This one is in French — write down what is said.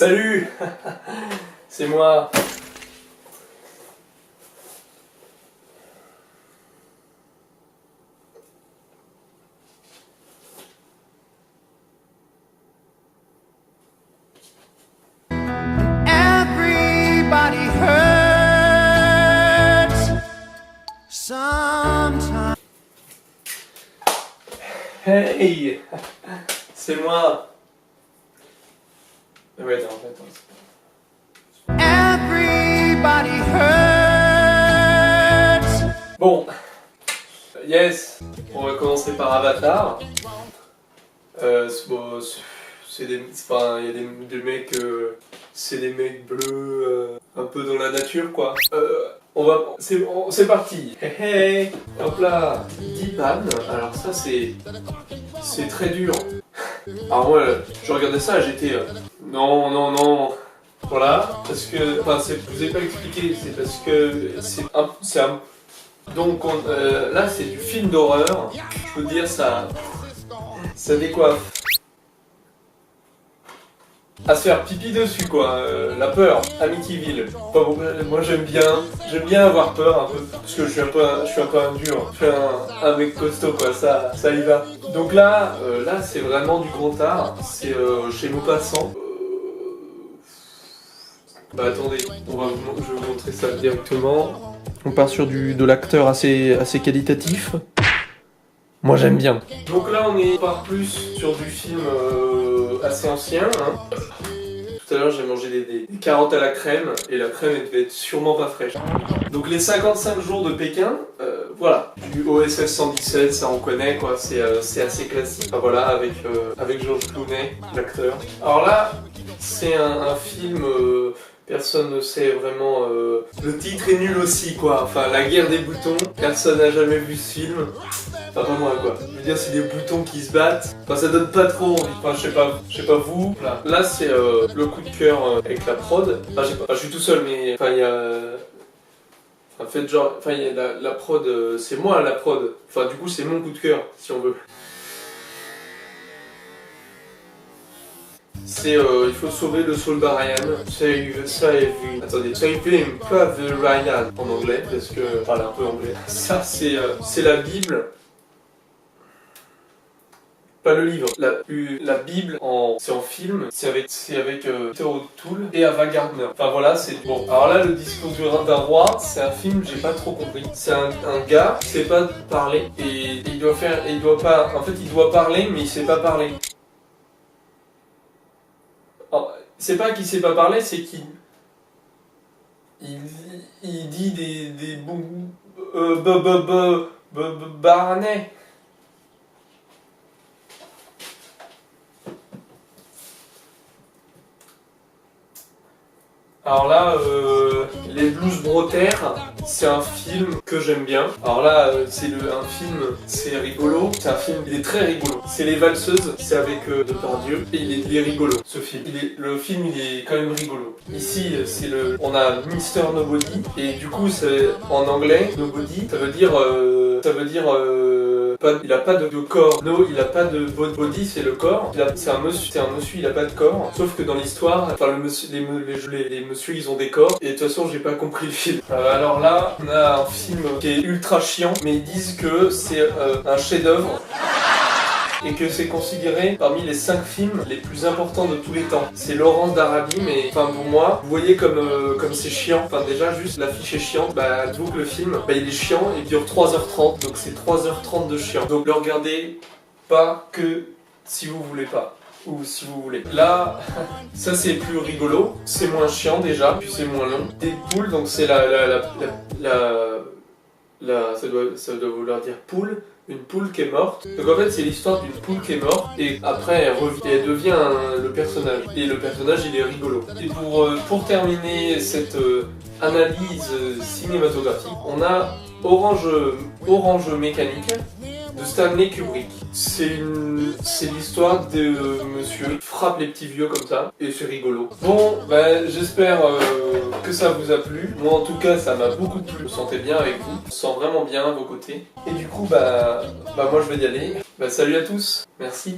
Salut. C'est moi. Everybody hurts sometimes. Hey. C'est moi. Ouais, non, attends. Everybody hurts. Bon. Yes. On va commencer par Avatar. Bon, c'est des, enfin, il y a des mecs, c'est des mecs bleus, un peu dans la nature, quoi. C'est parti. Hey, hey. Hop là. 10 pannes. Alors ça, c'est très dur. Alors moi, je regardais ça, j'étais non, voilà, parce que, enfin, je vous ai pas expliqué, c'est parce que donc là c'est du film d'horreur, je peux dire ça décoiffe. À se faire pipi dessus quoi, la peur, Amityville. Enfin, bon, moi j'aime bien avoir peur un peu, parce que je suis un peu un dur, je suis un mec costaud quoi, ça y va. Donc là c'est vraiment du grand art, c'est chez Maupassant. Bah attendez, je vais vous montrer ça directement. On part sur de l'acteur assez qualitatif. Moi j'aime bien. Donc là on part plus sur du film assez ancien. Hein. Tout à l'heure j'ai mangé des carottes à la crème et la crème elle devait être sûrement pas fraîche. Donc les 55 jours de Pékin, voilà. Du OSS 117, ça on connaît quoi, c'est assez classique. Enfin, voilà, avec Georges Clooney, l'acteur. Alors là, c'est un film... personne ne sait vraiment... Le titre est nul aussi quoi, enfin la guerre des boutons, personne n'a jamais vu ce film. Enfin pas moi quoi, je veux dire c'est des boutons qui se battent, enfin ça donne pas trop envie, enfin je sais pas vous. Là c'est le coup de cœur avec la prod, enfin je suis tout seul mais enfin il y a... En fait genre, enfin il y a la prod, c'est moi la prod, enfin du coup c'est mon coup de cœur si on veut. C'est il faut sauver le soldat Ryan. Saving Private Ryan en anglais parce que je parle un peu anglais. Ça c'est la Bible. Pas le livre. La Bible c'est en film. C'est avec Peter O'Toole et Ava Gardner. Enfin voilà c'est bon. Alors là le discours d'un roi c'est un film j'ai pas trop compris. C'est un gars qui sait pas parler et il doit parler mais il sait pas parler. C'est pas qu'il sait pas parler, c'est qu'il dit des bons baranais. Alors là, Les Blues Brothers, c'est un film que j'aime bien. Alors là, un film, c'est rigolo. C'est un film, il est très rigolo. C'est Les Valseuses, c'est avec Depardieu. Et il est rigolo, ce film. Le film, il est quand même rigolo. Ici, on a Mr. Nobody. Et du coup, en anglais, Nobody, ça veut dire il a pas de corps. No, il a pas de body, c'est le corps. C'est un monsieur, il a pas de corps. Sauf que dans l'histoire, enfin les messieurs, ils ont des corps. Et de toute façon, j'ai pas compris le film. Alors là, on a un film qui est ultra chiant, mais ils disent que c'est un chef-d'œuvre. Et que c'est considéré parmi les 5 films les plus importants de tous les temps. C'est Laurence d'Arabie, mais enfin pour moi, vous voyez comme c'est chiant. Enfin déjà juste l'affiche est chiante, bah dites-vous que le film, bah il est chiant, il dure 3h30, donc c'est 3h30 de chiant. Donc le regardez pas que si vous voulez pas. Ou si vous voulez. Là, ça c'est plus rigolo, c'est moins chiant déjà, puis c'est moins long. Deadpool, donc c'est ça doit vouloir dire poule. Une poule qui est morte. Donc en fait c'est l'histoire d'une poule qui est morte et après elle devient le personnage. Et le personnage il est rigolo. Et pour terminer cette analyse cinématographique, on a Orange Mécanique de Stanley Kubrick. C'est l'histoire de monsieur qui frappe les petits vieux comme ça et c'est rigolo. Bon, bah, j'espère que ça vous a plu. Moi en tout cas ça m'a beaucoup plu. Je me sentais bien avec vous. Je me sens vraiment bien à vos côtés. Et du coup bah moi je vais y aller. Bah salut à tous. Merci.